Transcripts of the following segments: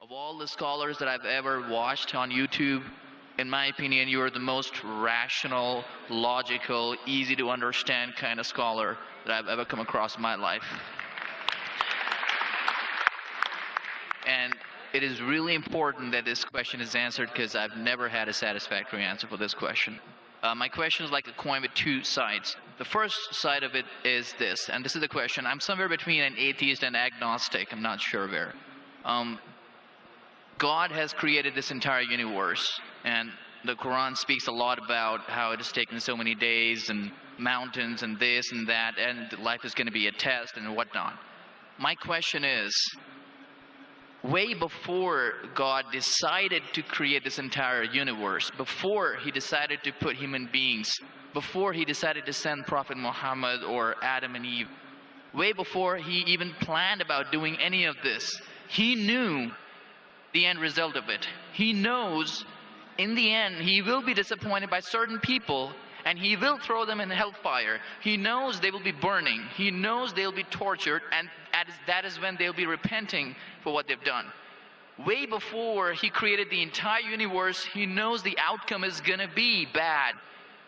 Of all the scholars that I've ever watched on YouTube, in my opinion, you are the most rational, logical, easy to understand kind of scholar that I've ever come across in my life. And it is really important that this question is answered because I've never had a satisfactory answer for this question. My question is like a coin with two sides. The first side of it is this, and this is the question. I'm somewhere between an atheist and agnostic. I'm not sure where. God has created this entire universe, and the Quran speaks a lot about how it has taken so many days and mountains and this and that, and life is going to be a test and whatnot. My question is, way before God decided to create this entire universe, before he decided to put human beings, before he decided to send Prophet Muhammad or Adam and Eve, way before he even planned about doing any of this, he knew the end result of it. He knows in the end he will be disappointed by certain people and he will throw them in hellfire. He knows they will be burning. He knows they'll be tortured, and that is when they'll be repenting for what they've done. Way before he created the entire universe, he knows the outcome is gonna be bad.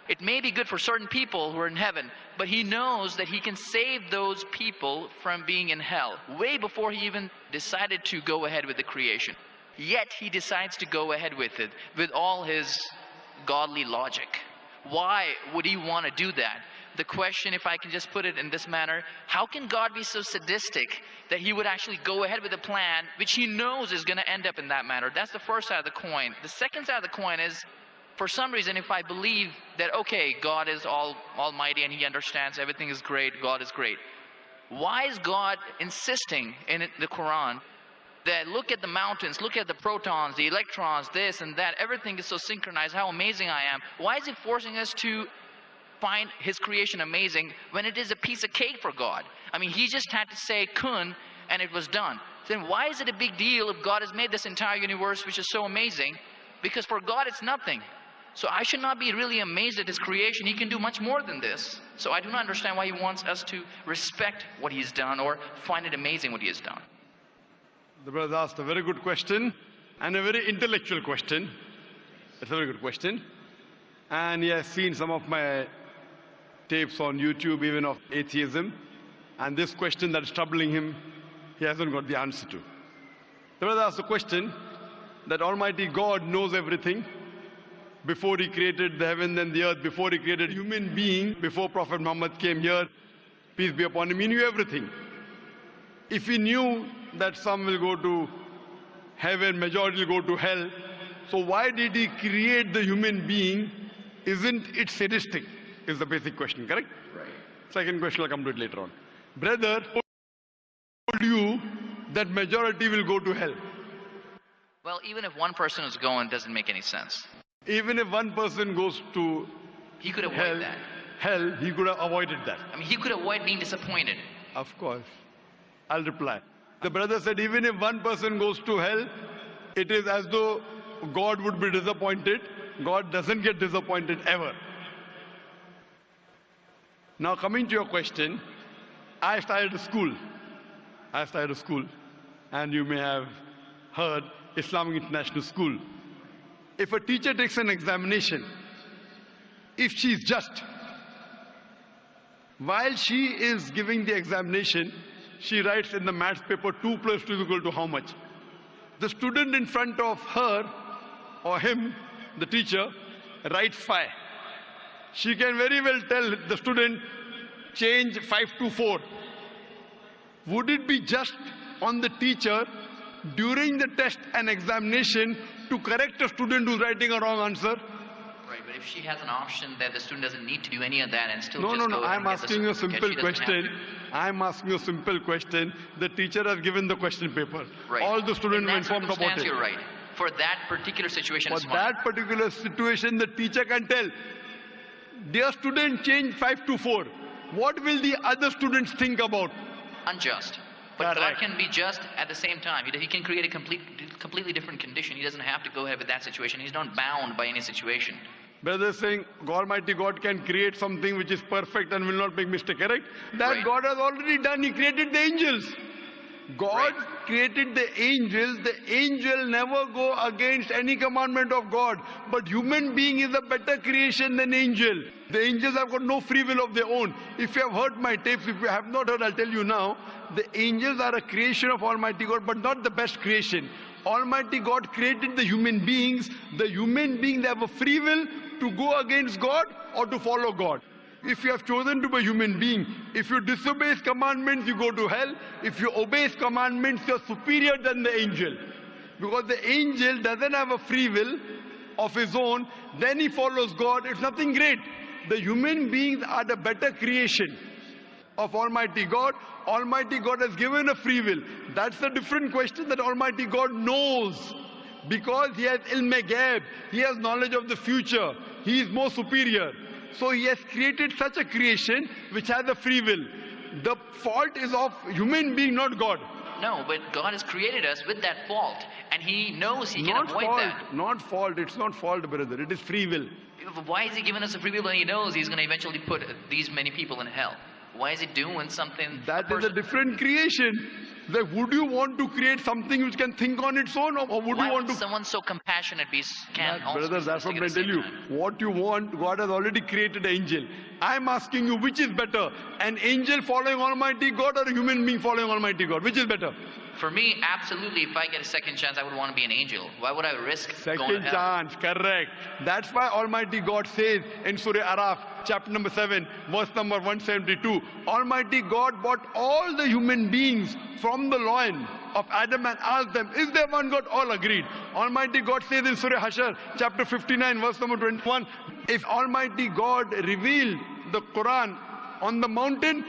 It may be good for certain people who are in heaven, but he knows that he can save those people from being in hell. Way before he even decided to go ahead with the creation. Yet he decides to go ahead with it, with all his godly logic. Why would he want to do that? The question, if I can just put it in this manner, how can God be so sadistic that he would actually go ahead with a plan which he knows is going to end up in that manner? That's the first side of the coin. The second side of the coin is, for some reason, if I believe that, okay, God is almighty and he understands everything is great, God is great, why is God insisting in the Quran that look at the mountains, look at the protons, the electrons, this and that, everything is so synchronized, how amazing I am? Why is he forcing us to find his creation amazing when it is a piece of cake for God? I mean, he just had to say kun and it was done. Then why is it a big deal if God has made this entire universe which is so amazing? Because for God it's nothing. So I should not be really amazed at his creation. He can do much more than this. So I do not understand why he wants us to respect what he's done or find it amazing what he has done. The brother asked a very good question and a very intellectual question. It's a very good question. And he has seen some of my tapes on YouTube, even of atheism. And this question that is troubling him, he hasn't got the answer to. The brother asked the question that Almighty God knows everything before he created the heaven and the earth, before he created human being, before Prophet Muhammad came here, peace be upon him, he knew everything. If he knew that some will go to heaven, majority will go to hell, so why did he create the human being? Isn't it sadistic? Is the basic question, correct? Right. Second question, I'll come to it later on. Brother told you that majority will go to hell. Well, even if one person is going, it doesn't make any sense. Even if one person goes to He could avoid that. hell, he could have avoided that. I mean, he could avoid being disappointed. Of course. I'll reply. The brother said, even if one person goes to hell, it is as though God would be disappointed. God doesn't get disappointed ever. Now coming to your question, I started a school. And you may have heard Islamic International School. If a teacher takes an examination, if she is just, while she is giving the examination, she writes in the maths paper 2 plus 2 is equal to how much? The student in front of her or him, the teacher, writes 5. She can very well tell the student, change 5 to 4. Would it be just on the teacher during the test and examination to correct a student who's writing a wrong answer? Right, but if she has an option that the student doesn't need to do any of that and still No, I'm asking you a simple question. I'm asking you a simple question. The teacher has given the question paper. Right. All the students were informed about it. You're right. For that particular situation, For that particular situation, the teacher can tell, dear student, change 5 to 4. What will the other students think about? Unjust. But God can be just at the same time. He can create a completely different condition. He doesn't have to go ahead with that situation. He's not bound by any situation. Brother is saying Almighty God can create something which is perfect and will not make mistake, correct? That God has already done. He created the angels. God created the angel never go against any commandment of God. But human being is a better creation than angel. The angels have got no free will of their own. If you have heard my tapes, if you have not heard, I'll tell you now. The angels are a creation of Almighty God, but not the best creation. Almighty God created the human beings. The human beings have a free will to go against God or to follow God. If you have chosen to be a human being, if you disobey His commandments, you go to hell. If you obey His commandments, you're superior than the angel. Because the angel doesn't have a free will of his own, then he follows God. It's nothing great. The human beings are the better creation of Almighty God. Almighty God has given a free will. That's the different question that Almighty God knows. Because He has ilm ghaib, He has knowledge of the future. He is more superior. So He has created such a creation which has a free will. The fault is of human being, not God. No, but God has created us with that fault, and He knows He can Not avoid fault, that. not fault. It's not fault, brother. It is free will. Why is He giving us a free will when He knows He's going to eventually put these many people in hell? Why is He doing something? That is a different creation. Like, would you want to create something which can think on its own, or would Why you want would to? someone so compassionate can also Brother, be that's what sadistic I at tell the you. same time? What you want, God has already created an angel. I'm asking you, which is better? An angel following Almighty God or a human being following Almighty God? Which is better? For me, absolutely, if I get a second chance, I would want to be an angel. Why would I risk going to Second hell? chance, correct. That's why Almighty God says in Surah Araf, chapter number 7, verse number 172, Almighty God brought all the human beings from the loin of Adam and asked them, is there one God? All agreed. Almighty God says in Surah Hashar, chapter 59, verse number 21, if Almighty God revealed the Quran on the mountain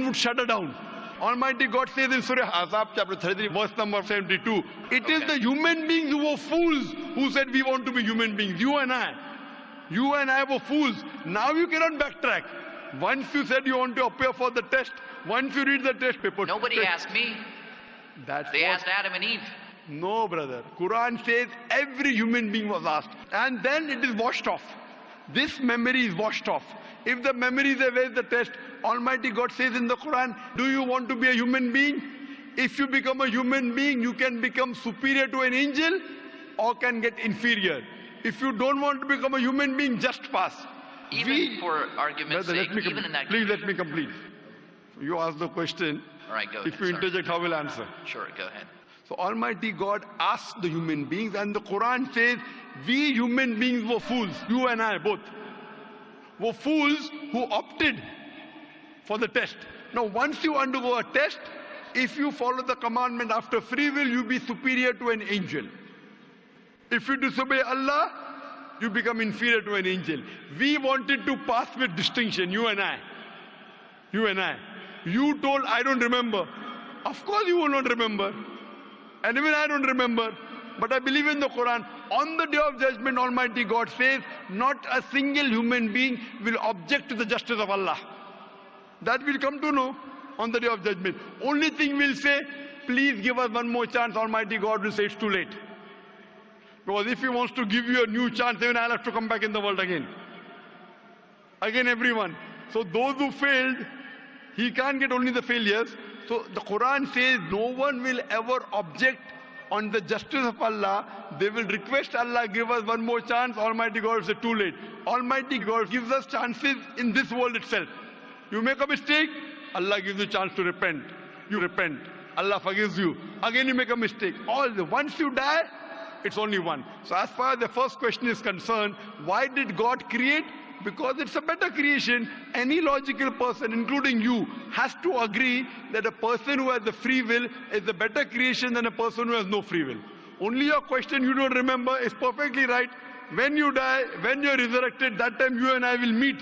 would shudder down. Almighty God says in Surah Ahzab, chapter 33, verse number 72, it is the human beings who were fools who said we want to be human beings. You and I were fools. Now you cannot backtrack. Once you said you want to appear for the test, once you read the test paper. Nobody asked me. They asked Adam and Eve. No, brother. Quran says every human being was asked. And then it is washed off. This memory is washed off. If the memory is away, the test, Almighty God says in the Quran, do you want to be a human being? If you become a human being, you can become superior to an angel or can get inferior. If you don't want to become a human being, just pass. Even for argument's Brother, sake, even in that... Please let me complete. You ask the question. All right, go ahead. If you interject, I will answer. Sure, go ahead. So Almighty God asked the human beings, and the Quran says, we human beings were fools, you and I both, were fools who opted for the test. Now once you undergo a test, if you follow the commandment after free will, you be superior to an angel. If you disobey Allah, you become inferior to an angel. We wanted to pass with distinction, you and I. You and I. You told, I don't remember. Of course you will not remember. And even I don't remember. But I believe in the Quran. On the day of judgment, Almighty God says, not a single human being will object to the justice of Allah. That we'll come to know on the day of judgment. Only thing we'll say, please give us one more chance. Almighty God will say it's too late. Because if He wants to give you a new chance, even I'll have to come back in the world again. Again, everyone. So those who failed, He can't get only the failures. So the Quran says no one will ever object on the justice of Allah. They will request Allah, give us one more chance. Almighty God will say too late. Almighty God gives us chances in this world itself. You make a mistake, Allah gives you a chance to repent. You repent. Allah forgives you. Again you make a mistake. Once you die, it's only one. So as far as the first question is concerned, why did God create? Because it's a better creation. Any logical person, including you, has to agree that a person who has the free will is a better creation than a person who has no free will. Only your question you don't remember is perfectly right. When you die, when you're resurrected, that time you and I will meet.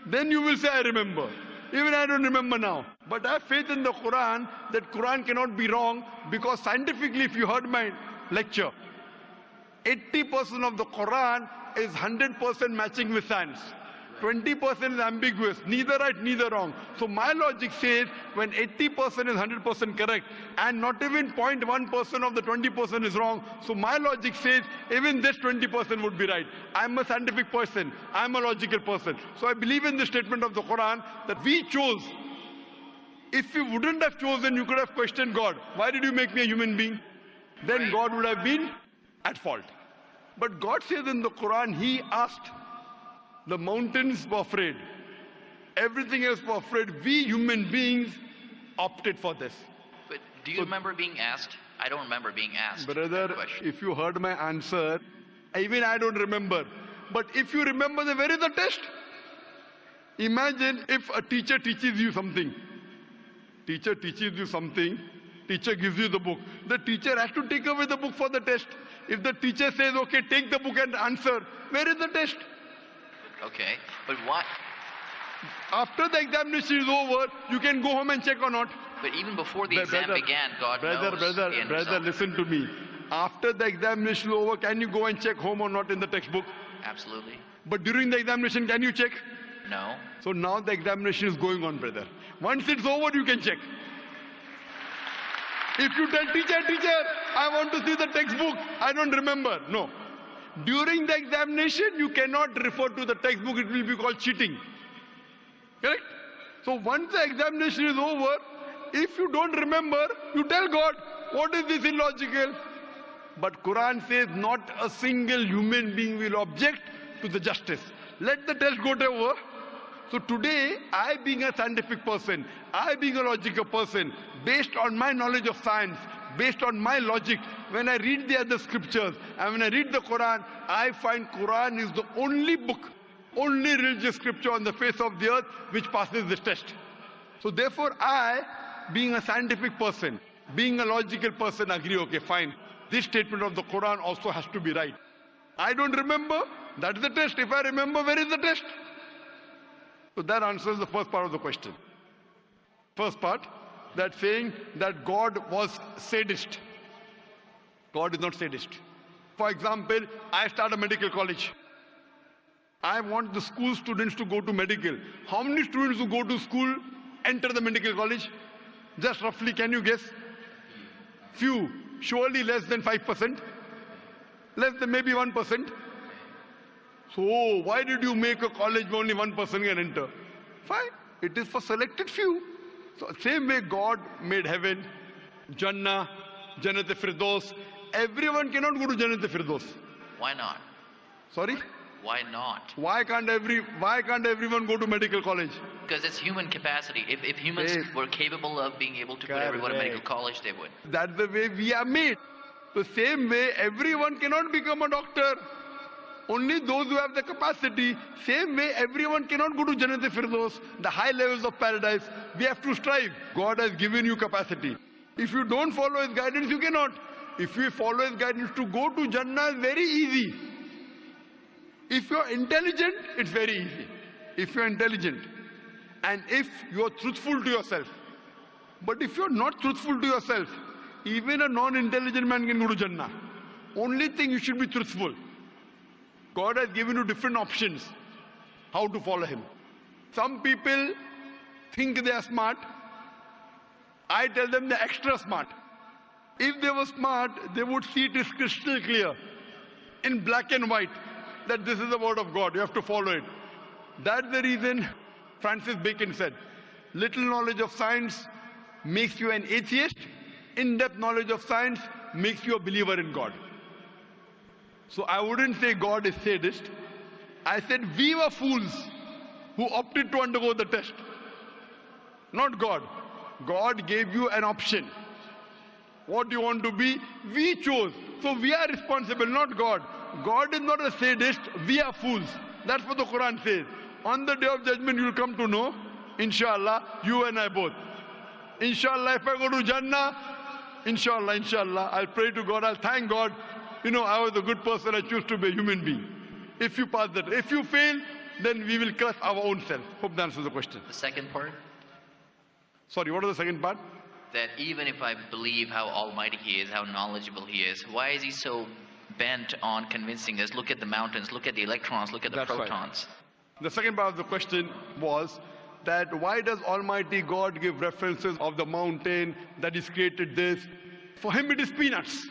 Then you will say, I remember. Even I don't remember now. But I have faith in the Quran that Quran cannot be wrong, because scientifically, if you heard my lecture, 80% of the Quran is 100% matching with science. 20% is ambiguous, neither right, neither wrong. So my logic says when 80% is 100% correct and not even 0.1% of the 20% is wrong, so my logic says even this 20% would be right. I'm a scientific person, I'm a logical person. So I believe in the statement of the Quran that we chose If you wouldn't have chosen, you could have questioned God. Why did you make me a human being? Then Right. God would have been at fault. But God says in the Quran, He asked, the mountains were afraid. Everything else was afraid. We human beings opted for this. But do you remember being asked? I don't remember being asked. Brother, that question. if you heard my answer, even I don't remember. But if you remember, then where is the test? Imagine if a teacher teaches you something. Teacher teaches you something. Teacher gives you the book. The teacher has to take away the book for the test. If the teacher says, okay, take the book and answer, where is the test? Okay, but why? After the examination is over, you can go home and check or not. But even before the exam began, God knows. Brother, listen to me. After the examination is over, can you go and check home or not in the textbook? Absolutely. But during the examination, can you check? No. So now the examination is going on, brother. Once it's over, you can check. If you tell teacher, I want to see the textbook, I don't remember. No. During the examination, you cannot refer to the textbook. It will be called cheating. Correct? So once the examination is over, if you don't remember, you tell God, what is this illogical? But Quran says not a single human being will object to the justice. Let the test go over. So today, I being a scientific person, I being a logical person, based on my knowledge of science, based on my logic, when I read the other scriptures and when I read the Quran, I find Quran is the only book, only religious scripture on the face of the earth which passes this test. So therefore I, being a scientific person, being a logical person, agree, okay, fine. This statement of the Quran also has to be right. I don't remember, that is the test. If I remember, where is the test? So that answers the first part of the question. First part, that saying that God was sadist. God is not sadist. For example, I start a medical college. I want the school students to go to medical. How many students who go to school enter the medical college? Just roughly, can you guess? Few. Surely less than 5%. Less than maybe 1%. So why did you make a college where only 1% can enter? Fine. It is for selected few. So same way God made heaven, Jannah, Jannat-e-Firdaus. Everyone cannot go to Jannat-e-Firdaus. Why not? Sorry? Why not? Why can't everyone go to medical college? Because it's human capacity. If humans were capable of being able to put everyone in medical college, they would. That's the way we are made. The same way, everyone cannot become a doctor. Only those who have the capacity. Same way, everyone cannot go to Jannat-e-Firdaus, the high levels of paradise. We have to strive. God has given you capacity. If you don't follow His guidance, you cannot. If you follow His guidance, to go to Jannah is very easy. If you are intelligent, it's very easy. If you are intelligent and if you are truthful to yourself. But if you are not truthful to yourself, even a non-intelligent man can go to Jannah. Only thing, you should be truthful. God has given you different options how to follow Him. Some people think they are smart. I tell them they're extra smart. If they were smart, they would see it is crystal clear in black and white that this is the word of God. You have to follow it. That's the reason Francis Bacon said, little knowledge of science makes you an atheist. In-depth knowledge of science makes you a believer in God. So I wouldn't say God is sadist. I said we were fools who opted to undergo the test. Not God. God gave you an option. What do you want to be? We chose. So we are responsible, not God. God is not a sadist. We are fools. That's what the Quran says. On the day of judgment, you will come to know, inshallah, you and I both. Inshallah, if I go to Jannah, inshallah, I'll pray to God, I'll thank God. You know, I was a good person, I choose to be a human being. If you pass that, if you fail, then we will curse our own self. Hope that answers the question. The second part? Sorry, what is the second part? That even if I believe how almighty He is, how knowledgeable He is, why is He so bent on convincing us, look at the mountains, look at the electrons, look at the protons? Right. The second part of the question was that why does Almighty God give references of the mountain, that He's created this? For Him it is peanuts.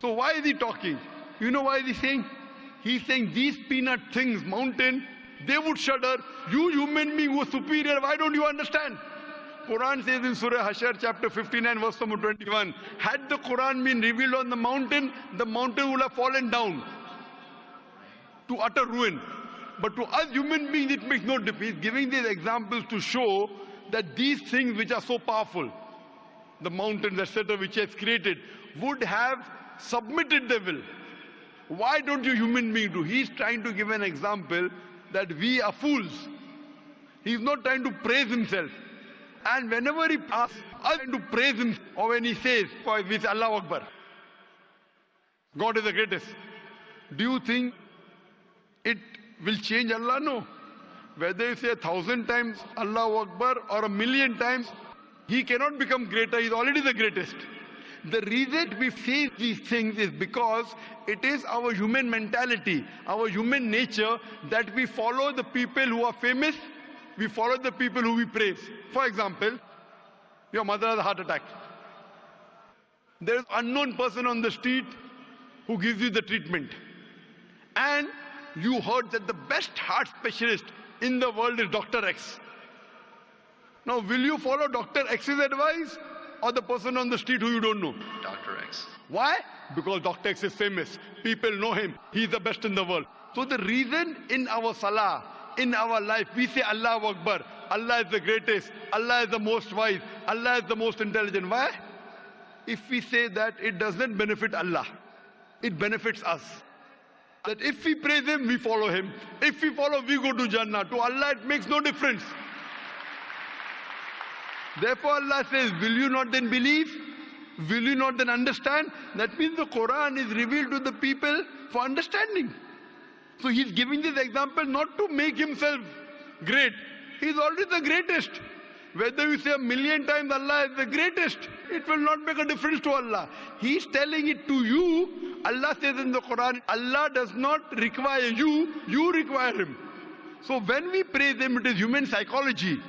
So why is He talking? You know why is He saying? He's saying these peanut things, mountain, they would shudder. You human being who are superior, why don't you understand? Quran says in Surah Hashar chapter 59 verse number 21, had the Quran been revealed on the mountain would have fallen down to utter ruin. But to us human beings, it makes no difference. He's giving these examples to show that these things which are so powerful, the mountains, etc., which he has created, would have submitted their will. Why don't you human beings do? He's trying to give an example that we are fools. He's not trying to praise himself. And whenever he asks us to praise him, or when he says, we say Allahu Akbar, God is the greatest, do you think it will change Allah? No. Whether you say 1,000 times Allahu Akbar or 1,000,000 times, he cannot become greater. He's already the greatest. The reason we say these things is because it is our human mentality, our human nature, that we follow the people who are famous, we follow the people who we praise. For example, your mother has a heart attack. There is an unknown person on the street who gives you the treatment. And you heard that the best heart specialist in the world is Dr. X. Now, will you follow Dr. X's advice or the person on the street who you don't know? Dr. X. Why? Because Dr. X is famous. People know him. He's the best in the world. So the reason in our salah, in our life, we say Allahu Akbar, Allah is the greatest, Allah is the most wise, Allah is the most intelligent. Why? If we say that, it doesn't benefit Allah. It benefits us. That if we praise him, we follow him. If we follow, we go to Jannah. To Allah, it makes no difference. Therefore, Allah says, will you not then believe? Will you not then understand? That means the Quran is revealed to the people for understanding. So he's giving this example not to make himself great. He's already the greatest. Whether you say 1,000,000 times Allah is the greatest, it will not make a difference to Allah. He's telling it to you. Allah says in the Quran, Allah does not require you, you require him. So when we praise him, it is human psychology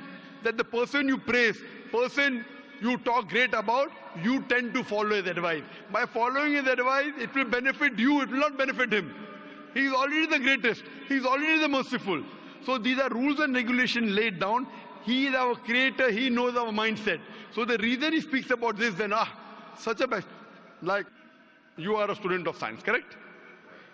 that the person you praise, person you talk great about, you tend to follow his advice. By following his advice, it will benefit you, it will not benefit him. He is already the greatest. He is already the merciful. So these are rules and regulations laid down. He is our creator. He knows our mindset. So the reason he speaks about this, then, such a best, like you are a student of science, correct?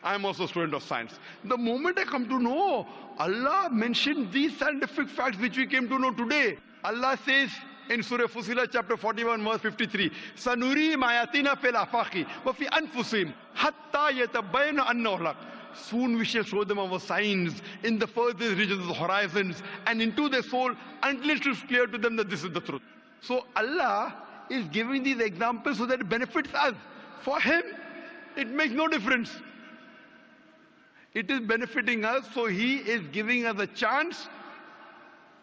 I am also a student of science. The moment I come to know, Allah mentioned these scientific facts which we came to know today. Allah says in Surah Fussilat chapter 41 verse 53, Sanuri mayatina fil afaqi wa fi anfusihim hatta yatabayyana annahu al-haq. Soon we shall show them our signs in the furthest regions of the horizons and into their soul until it is clear to them that this is the truth. So Allah is giving these examples so that it benefits us. For him, it makes no difference. It is benefiting us, so he is giving us a chance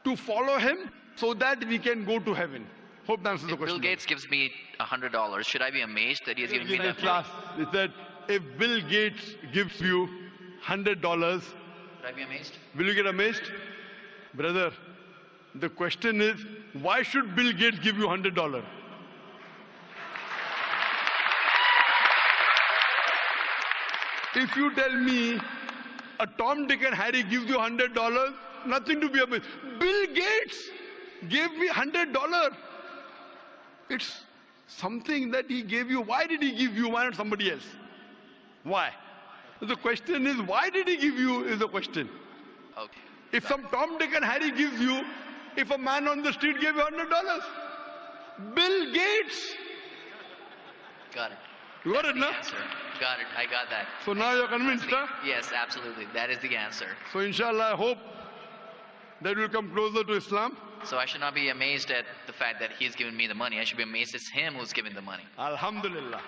to follow him so that we can go to heaven. Hope that answers the question. Bill Gates gives me $100. Should I be amazed that he is giving me that? He said, if Bill Gates gives you $100, should I be amazed? Will you get amazed? Brother, the question is, why should Bill Gates give you $100? If you tell me a Tom, Dick and Harry gives you $100, nothing to be amazed. Bill Gates gave me $100. It's something that he gave you. Why did he give you? Why not somebody else? Why? The question is, why did he give you is the question. Okay. If some Tom, Dick and Harry gives you, if a man on the street gave you $100, Bill Gates. Got it. You got it, no? Answer. Got it. I got that. So now you're convinced, huh? Yes, absolutely. That is the answer. So inshallah, I hope that we'll come closer to Islam. So I should not be amazed at the fact that he's giving me the money. I should be amazed it's him who's giving the money. Alhamdulillah.